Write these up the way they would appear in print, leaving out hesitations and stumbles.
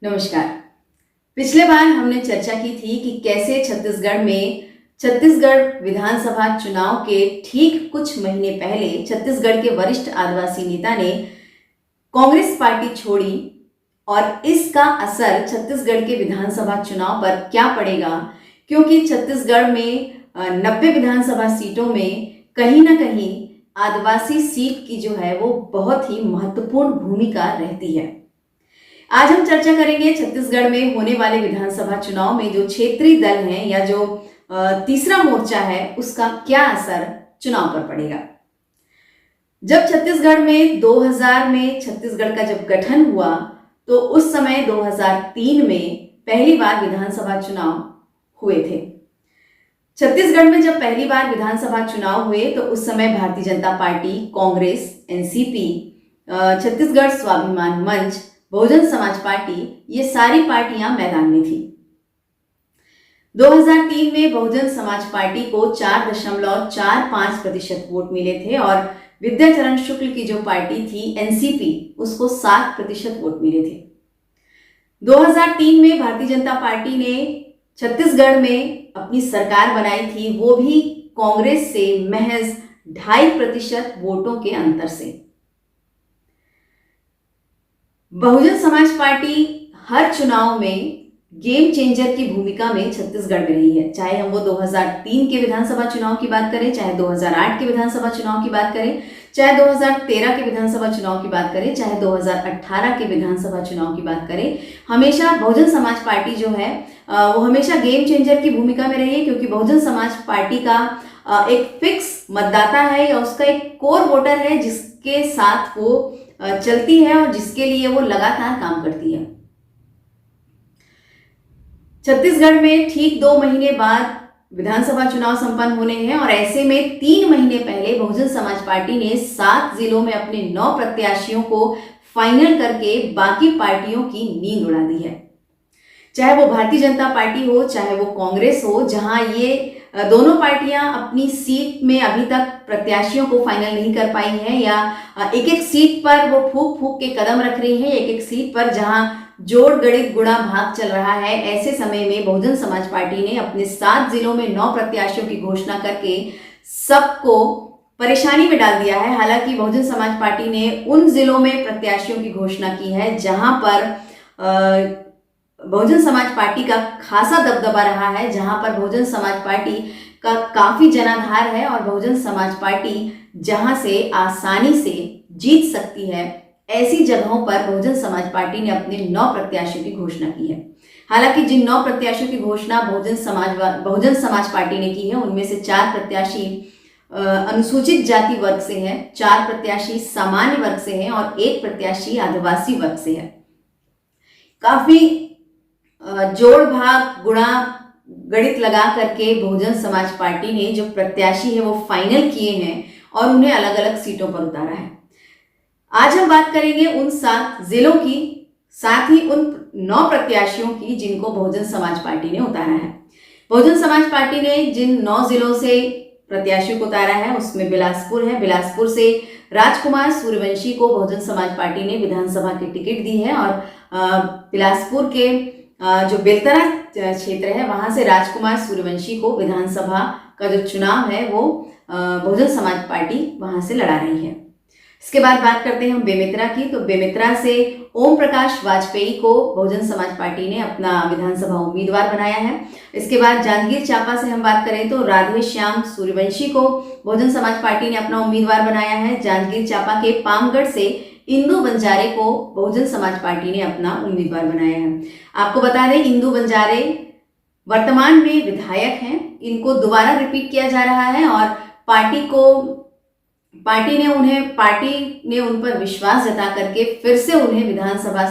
नमस्कार। पिछले बार हमने चर्चा की थी कि कैसे छत्तीसगढ़ विधानसभा चुनाव के ठीक कुछ महीने पहले छत्तीसगढ़ के वरिष्ठ आदिवासी नेता ने कांग्रेस पार्टी छोड़ी और इसका असर छत्तीसगढ़ के विधानसभा चुनाव पर क्या पड़ेगा, क्योंकि छत्तीसगढ़ में 90 विधानसभा सीटों में कहीं ना कहीं आदिवासी सीट की जो है वो बहुत ही महत्वपूर्ण भूमिका रहती है। आज हम चर्चा करेंगे छत्तीसगढ़ में होने वाले विधानसभा चुनाव में जो क्षेत्रीय दल हैं या जो तीसरा मोर्चा है उसका क्या असर चुनाव पर पड़ेगा। जब छत्तीसगढ़ में 2000 में छत्तीसगढ़ का जब गठन हुआ तो उस समय 2003 में पहली बार विधानसभा चुनाव हुए थे। छत्तीसगढ़ में जब पहली बार विधानसभा चुनाव हुए तो उस समय भारतीय जनता पार्टी, कांग्रेस, एनसीपी, छत्तीसगढ़ स्वाभिमान मंच, बहुजन समाज पार्टी, ये सारी पार्टियां मैदान में थी। 2003 में बहुजन समाज पार्टी को 4.45% वोट मिले थे और विद्याचरण शुक्ल की जो पार्टी थी एनसीपी, उसको 7% वोट मिले थे। 2003 में भारतीय जनता पार्टी ने छत्तीसगढ़ में अपनी सरकार बनाई थी, वो भी कांग्रेस से महज 2.5% वोटों के अंतर से। बहुजन समाज पार्टी हर चुनाव में गेम चेंजर की भूमिका में छत्तीसगढ़ में रही है, चाहे हम वो 2003 के विधानसभा चुनाव की बात करें, चाहे 2008 के विधानसभा चुनाव की बात करें, चाहे 2013 के विधानसभा चुनाव की बात करें, चाहे 2018 के विधानसभा चुनाव की बात करें। हमेशा बहुजन समाज पार्टी जो है वो हमेशा गेम चेंजर की भूमिका में रही है, क्योंकि बहुजन समाज पार्टी का एक फिक्स मतदाता है या उसका एक कोर वोटर है जिसके साथ वो चलती है और जिसके लिए वो लगातार काम करती है। छत्तीसगढ़ में ठीक 2 महीने बाद विधानसभा चुनाव संपन्न होने हैं और ऐसे में 3 महीने पहले बहुजन समाज पार्टी ने 7 जिलों में अपने 9 प्रत्याशियों को फाइनल करके बाकी पार्टियों की नींद उड़ा दी है। चाहे वो भारतीय जनता पार्टी हो, चाहे वो कांग्रेस हो, जहां ये दोनों पार्टियां अपनी सीट में अभी तक प्रत्याशियों को फाइनल नहीं कर पाई हैं या एक एक सीट पर वो फूक फूक के कदम रख रही हैं, एक एक सीट पर जहां जोड़ गणित गुणा भाग चल रहा है। ऐसे समय में बहुजन समाज पार्टी ने अपने 7 जिलों में 9 प्रत्याशियों की घोषणा करके सबको परेशानी में डाल दिया है। हालांकि बहुजन समाज पार्टी ने उन जिलों में प्रत्याशियों की घोषणा की है जहां पर बहुजन समाज पार्टी का खासा दबदबा रहा है, जहां पर बहुजन समाज पार्टी का काफी जनाधार है और बहुजन समाज पार्टी जहां से आसानी से जीत सकती है, ऐसी जगहों पर बहुजन समाज पार्टी ने अपने 9 प्रत्याशियों की घोषणा की है। हालांकि जिन 9 प्रत्याशियों की घोषणा बहुजन समाज पार्टी ने की है, उनमें से 4 प्रत्याशी अनुसूचित जाति वर्ग से हैं, 4 प्रत्याशी सामान्य वर्ग से हैं और 1 प्रत्याशी आदिवासी वर्ग से है। काफी जोड़ भाग गुणा गणित लगा करके बहुजन समाज पार्टी ने जो प्रत्याशी है वो फाइनल किए हैं और उन्हें अलग अलग सीटों पर उतारा है। आज हम बात करेंगे उन 7 जिलों की, साथ ही उन 9 प्रत्याशियों की जिनको बहुजन समाज पार्टी ने उतारा है। बहुजन समाज पार्टी ने जिन 9 जिलों से प्रत्याशियों को उतारा है उसमें बिलासपुर है। बिलासपुर से राजकुमार सूर्यवंशी को बहुजन समाज पार्टी ने विधानसभा की टिकट दी है और बिलासपुर के जो बेलतरा क्षेत्र है वहां से राजकुमार सूर्यवंशी को विधानसभा का जो चुनाव है वो बहुजन समाज पार्टी वहां से लड़ा रही है। इसके बाद बात करते हैं हम बेमेतरा की। तो बेमेतरा से ओम प्रकाश वाजपेयी को बहुजन समाज पार्टी ने अपना विधानसभा उम्मीदवार बनाया है। इसके बाद जांजगीर चांपा से हम बात करें तो राधे श्याम सूर्यवंशी को बहुजन समाज पार्टी ने अपना उम्मीदवार बनाया है। जांजगीर चांपा के पामगढ़ से इंदू बंजारे को बहुजन समाज पार्टी ने अपना उम्मीदवार बनाया है। आपको बता दें, इंदू बंजारे वर्तमान में विधायक हैं, इनको दोबारा रिपीट किया जा रहा है और पार्टी ने उन पर विश्वास जता करके फिर से उन्हें विधानसभा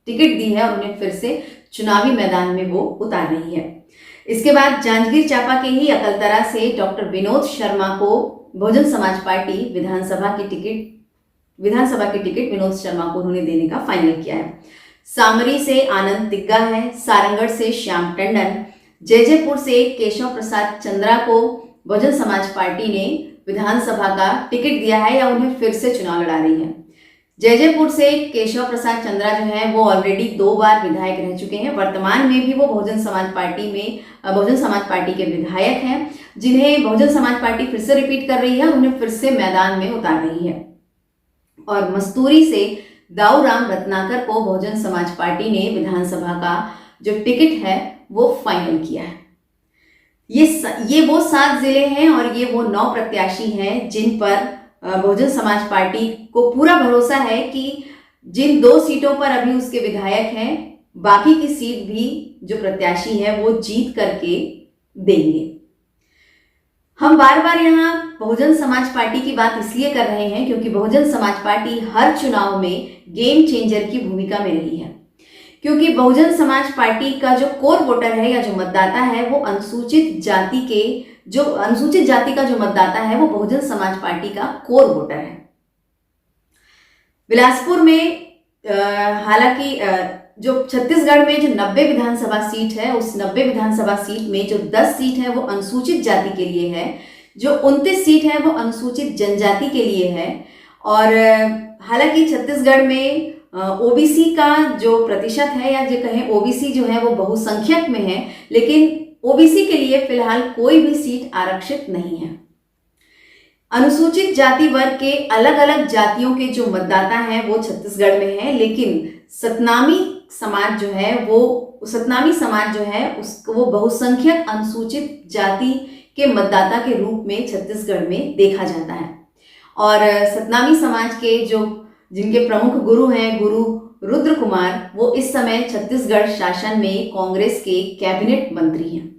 टिकट दी है और उन्हें फिर से चुनावी मैदान में वो उतार रही है। इसके बाद जांजगीर चांपा के ही अकलतरा से डॉक्टर विनोद शर्मा को बहुजन समाज पार्टी विधानसभा की टिकट विनोद शर्मा को उन्होंने देने का फाइनल किया है। सामरी से आनंद तिग्गा है, सारंगढ़ से श्याम टंडन, जयजयपुर से केशव प्रसाद चंद्रा को बहुजन समाज पार्टी ने विधानसभा का टिकट दिया है या उन्हें फिर से चुनाव लड़ा रही है। जयजयपुर से केशव प्रसाद चंद्रा जो है वो ऑलरेडी 2 बार विधायक रह चुके हैं। वर्तमान में भी वो बहुजन समाज पार्टी के विधायक हैं, जिन्हें बहुजन समाज पार्टी फिर से रिपीट कर रही है और उन्हें फिर से मैदान में उतार रही है। और मस्तूरी से दाऊराम रत्नाकर को बहुजन समाज पार्टी ने विधानसभा का जो टिकट है वो फाइनल किया है। ये वो 7 जिले हैं और ये वो 9 प्रत्याशी हैं जिन पर बहुजन समाज पार्टी को पूरा भरोसा है कि जिन 2 सीटों पर अभी उसके विधायक हैं, बाकी की सीट भी जो प्रत्याशी है वो जीत करके देंगे। हम बार बार यहाँ बहुजन समाज पार्टी की बात इसलिए कर रहे हैं क्योंकि बहुजन समाज पार्टी हर चुनाव में गेम चेंजर की भूमिका में रही है। क्योंकि बहुजन समाज पार्टी का जो कोर वोटर है या जो मतदाता है वो अनुसूचित जाति का जो मतदाता है वो बहुजन समाज पार्टी का कोर वोटर है। बिलासपुर में हालांकि जो छत्तीसगढ़ में जो 90 विधानसभा सीट है, उस 90 विधानसभा सीट में जो 10 सीट है वो अनुसूचित जाति के लिए है, जो 29 सीट है वो अनुसूचित जनजाति के लिए है। और हालांकि छत्तीसगढ़ में ओबीसी का जो प्रतिशत है या जो कहें ओबीसी जो है वो बहुसंख्यक में है, लेकिन ओबीसी के लिए फिलहाल कोई भी सीट आरक्षित नहीं है। अनुसूचित जाति वर्ग के अलग अलग जातियों के जो मतदाता हैं वो छत्तीसगढ़ में हैं, लेकिन सतनामी समाज जो है उसको वो बहुसंख्यक अनुसूचित जाति के मतदाता के रूप में छत्तीसगढ़ में देखा जाता है। और सतनामी समाज के जिनके प्रमुख गुरु हैं गुरु रुद्र कुमार, वो इस समय छत्तीसगढ़ शासन में कांग्रेस के कैबिनेट मंत्री हैं।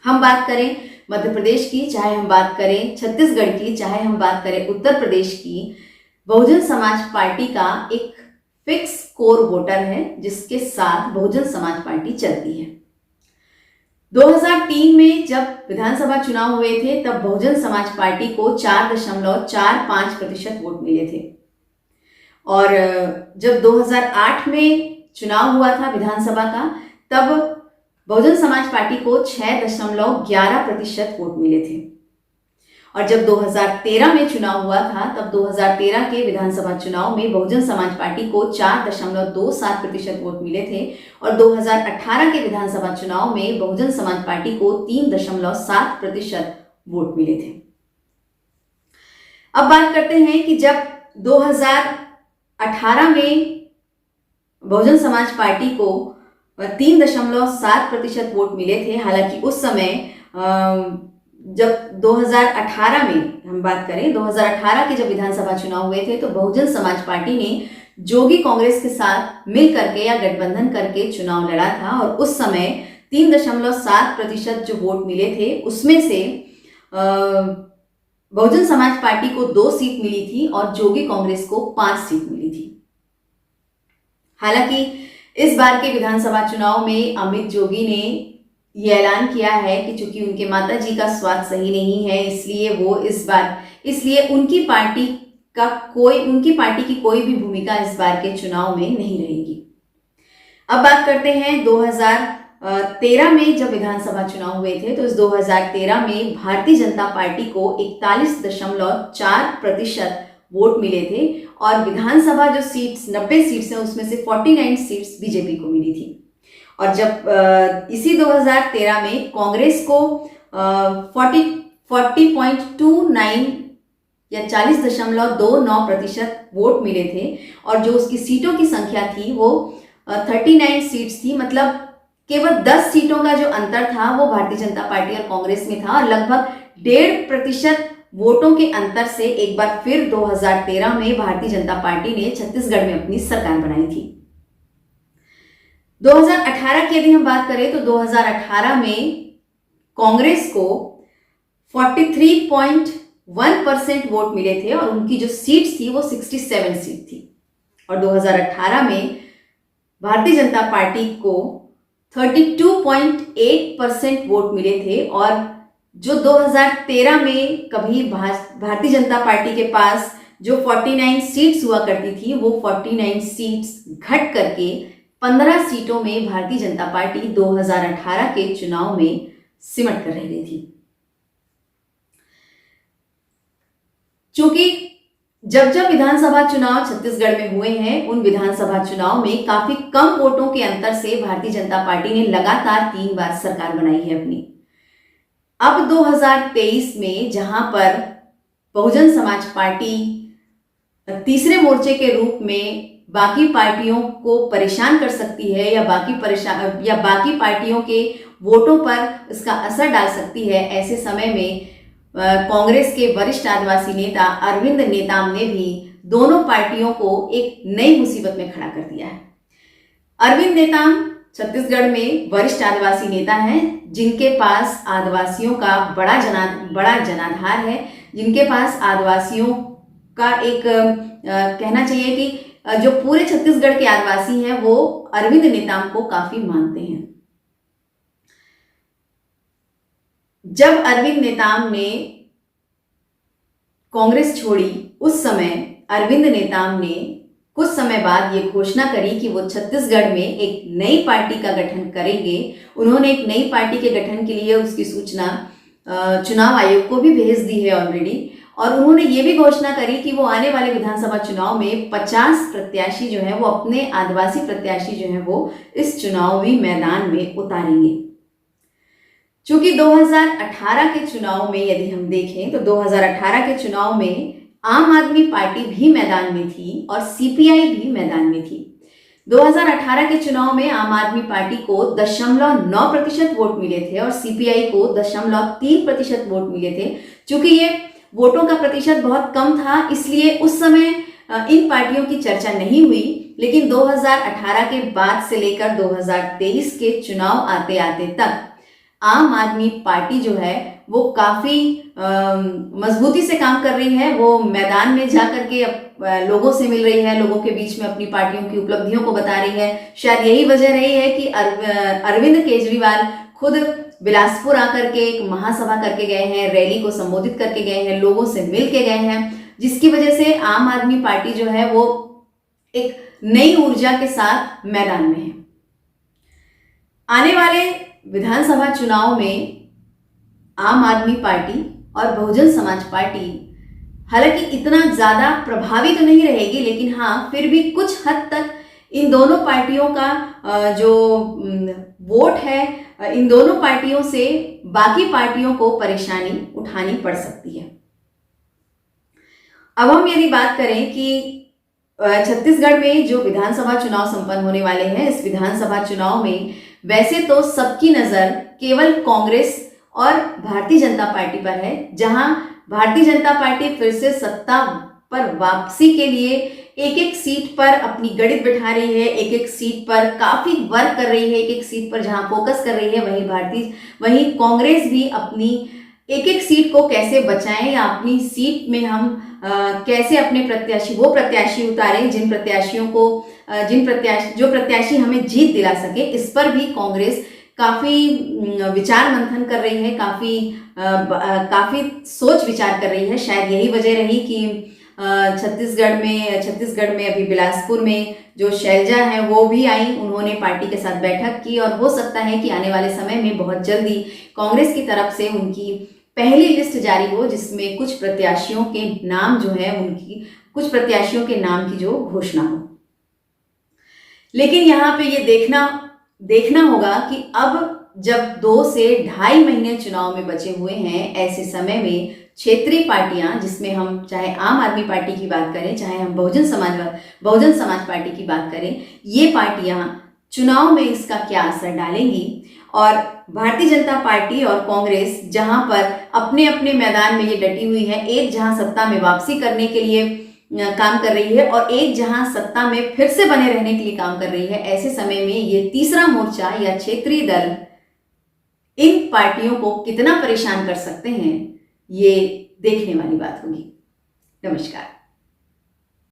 हम बात करें मध्य प्रदेश की, चाहे हम बात करें छत्तीसगढ़ की, चाहे हम बात करें उत्तर प्रदेश की, बहुजन समाज पार्टी का एक फिक्स कोर वोटर है जिसके साथ बहुजन समाज पार्टी चलती है। 2003 में जब विधानसभा चुनाव हुए थे तब बहुजन समाज पार्टी को 4.45% वोट मिले थे। और जब 2008 में चुनाव हुआ था विधानसभा का, तब बहुजन समाज पार्टी को 6.11% वोट मिले थे। और जब 2013 में चुनाव हुआ था तब 2013 के विधानसभा चुनाव में बहुजन समाज पार्टी को 4.27% वोट मिले थे। और 2018 के विधानसभा चुनाव में बहुजन समाज पार्टी को 3.7% वोट मिले थे। अब बात करते हैं कि जब 2018 में बहुजन समाज पार्टी को 3.7% वोट मिले थे। हालांकि उस समय जब 2018 में हम बात करें, 2018 के जब विधानसभा चुनाव हुए थे तो बहुजन समाज पार्टी ने जोगी कांग्रेस के साथ मिल करके या गठबंधन करके चुनाव लड़ा था। और उस समय 3.7% जो वोट मिले थे उसमें से बहुजन समाज पार्टी को 2 सीट मिली थी और जोगी कांग्रेस को 5 सीट मिली थी। हालांकि इस बार के विधानसभा चुनाव में अमित जोगी ने ये ऐलान किया है कि चूंकि उनके माता जी का स्वास्थ्य सही नहीं है, इसलिए उनकी पार्टी की कोई भी भूमिका इस बार के चुनाव में नहीं रहेगी। अब बात करते हैं 2013 में जब विधानसभा चुनाव हुए थे तो इस 2013 में भारतीय जनता पार्टी को 41.4% वोट मिले थे। और विधानसभा जो सीट्स 90 सीट्स हैं उसमें से 49 सीट्स बीजेपी को मिली थी। और जब इसी 2013 में कांग्रेस को 40.29 या 40.29% वोट मिले थे। और जो उसकी सीटों की संख्या थी वो 39 सीट्स थी। मतलब केवल 10 सीटों का जो अंतर था वो भारतीय जनता पार्टी और कांग्रेस में था। और लगभग 1.5% वोटों के अंतर से एक बार फिर 2013 में भारतीय जनता पार्टी ने छत्तीसगढ़ में अपनी सरकार बनाई थी। 2018 की यदि हम बात करें तो 2018 में कांग्रेस को 43.1% वोट मिले थे और उनकी जो सीट्स थी वो 67 सीट थी। और 2018 में भारतीय जनता पार्टी को 32.8% वोट मिले थे। और जो 2013 में कभी भारतीय जनता पार्टी के पास जो 49 सीट्स हुआ करती थी वो 49 सीट्स घट करके 15 सीटों में भारतीय जनता पार्टी 2018 के चुनाव में सिमट कर रह गई थी। चूंकि जब जब विधानसभा चुनाव छत्तीसगढ़ में हुए हैं, उन विधानसभा चुनाव में काफी कम वोटों के अंतर से भारतीय जनता पार्टी ने लगातार 3 बार सरकार बनाई है अपनी। अब 2023 में जहां पर बहुजन समाज पार्टी तीसरे मोर्चे के रूप में बाकी पार्टियों को परेशान कर सकती है या बाकी पार्टियों के वोटों पर इसका असर डाल सकती है, ऐसे समय में कांग्रेस के वरिष्ठ आदिवासी नेता अरविंद नेताम ने भी दोनों पार्टियों को एक नई मुसीबत में खड़ा कर दिया है। अरविंद नेताम छत्तीसगढ़ में वरिष्ठ आदिवासी नेता हैं, जिनके पास आदिवासियों का बड़ा जनाधार है, जिनके पास आदिवासियों का एक कहना चाहिए कि जो पूरे छत्तीसगढ़ के आदिवासी हैं वो अरविंद नेताम को काफी मानते हैं। जब अरविंद नेताम ने कांग्रेस छोड़ी, उस समय अरविंद नेताम ने कुछ समय बाद ये घोषणा करी कि वो छत्तीसगढ़ में एक नई पार्टी का गठन करेंगे। उन्होंने एक नई पार्टी के गठन के लिए उसकी सूचना चुनाव आयोग को भी भेज दी है ऑलरेडी, और उन्होंने ये भी घोषणा करी कि वो आने वाले विधानसभा चुनाव में 50 प्रत्याशी जो है वो अपने आदिवासी प्रत्याशी जो है वो इस चुनावी मैदान में उतारेंगे। चूंकि 2018 के चुनाव में यदि हम देखें तो 2018 के चुनाव में आम आदमी पार्टी भी मैदान में थी और सीपीआई भी मैदान में थी। 2018 के चुनाव में आम आदमी पार्टी को 0.9% वोट मिले थे और सीपीआई को 0.3% वोट मिले थे। चूंकि ये वोटों का प्रतिशत बहुत कम था, इसलिए उस समय इन पार्टियों की चर्चा नहीं हुई। लेकिन 2018 के बाद से लेकर 2023 के चुनाव आते आते तक आम आदमी पार्टी जो है वो काफी मजबूती से काम कर रही है। वो मैदान में जाकर के लोगों से मिल रही है, लोगों के बीच में अपनी पार्टियों की उपलब्धियों को बता रही है। शायद यही वजह रही है कि अरविंद केजरीवाल खुद बिलासपुर आकर के एक महासभा करके गए हैं, रैली को संबोधित करके गए हैं, लोगों से मिल के गए हैं, जिसकी वजह से आम आदमी पार्टी जो है वो एक नई ऊर्जा के साथ मैदान में है। आने वाले विधानसभा चुनाव में आम आदमी पार्टी और बहुजन समाज पार्टी हालांकि इतना ज्यादा प्रभावी तो नहीं रहेगी, लेकिन हाँ फिर भी कुछ हद तक इन दोनों पार्टियों का जो वोट है, इन दोनों पार्टियों से बाकी पार्टियों को परेशानी उठानी पड़ सकती है। अब हम यदि बात करें कि छत्तीसगढ़ में जो विधानसभा चुनाव संपन्न होने वाले हैं, इस विधानसभा चुनाव में वैसे तो सबकी नजर केवल कांग्रेस और भारतीय जनता पार्टी पर है, जहां भारतीय जनता पार्टी फिर से सत्ता पर वापसी के लिए एक एक सीट पर अपनी गणित बिठा रही है, एक एक सीट पर काफी वर्क कर रही है, एक एक सीट पर जहां फोकस कर रही है, वहीं कांग्रेस भी अपनी एक एक सीट को कैसे बचाएं या अपनी सीट में हम कैसे अपने प्रत्याशी उतारें जो प्रत्याशी हमें जीत दिला सके, इस पर भी कांग्रेस काफी विचार मंथन कर रही है, काफी सोच विचार कर रही है। शायद यही वजह रही कि छत्तीसगढ़ में अभी बिलासपुर में जो शैलजा है वो भी आई, उन्होंने पार्टी के साथ बैठक की और हो सकता है कि आने वाले समय में बहुत जल्दी कांग्रेस की तरफ से उनकी पहली लिस्ट जारी हो, जिसमें कुछ प्रत्याशियों के नाम की जो घोषणा हो। लेकिन यहाँ पे ये देखना होगा कि अब जब 2 से 2.5 महीने चुनाव में बचे हुए हैं, ऐसे समय में क्षेत्रीय पार्टियां, जिसमें हम चाहे आम आदमी पार्टी की बात करें, चाहे हम बहुजन समाज पार्टी की बात करें, ये पार्टियां चुनाव में इसका क्या असर डालेंगी। और भारतीय जनता पार्टी और कांग्रेस जहां पर अपने अपने मैदान में ये डटी हुई है, एक जहां सत्ता में वापसी करने के लिए काम कर रही है और एक जहां सत्ता में फिर से बने रहने के लिए काम कर रही है, ऐसे समय में ये तीसरा मोर्चा या क्षेत्रीय दल इन पार्टियों को कितना परेशान कर सकते हैं, ये देखने वाली बात होगी। नमस्कार।